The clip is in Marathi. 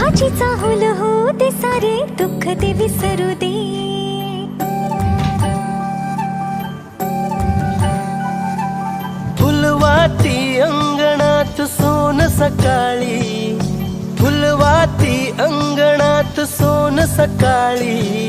माझी चाहुल हो दे, सारे दुःख ते विसरू दे. फुलवाती अंगणात सोन सकाळी, फुलवाती अंगणात सोन सकाळी.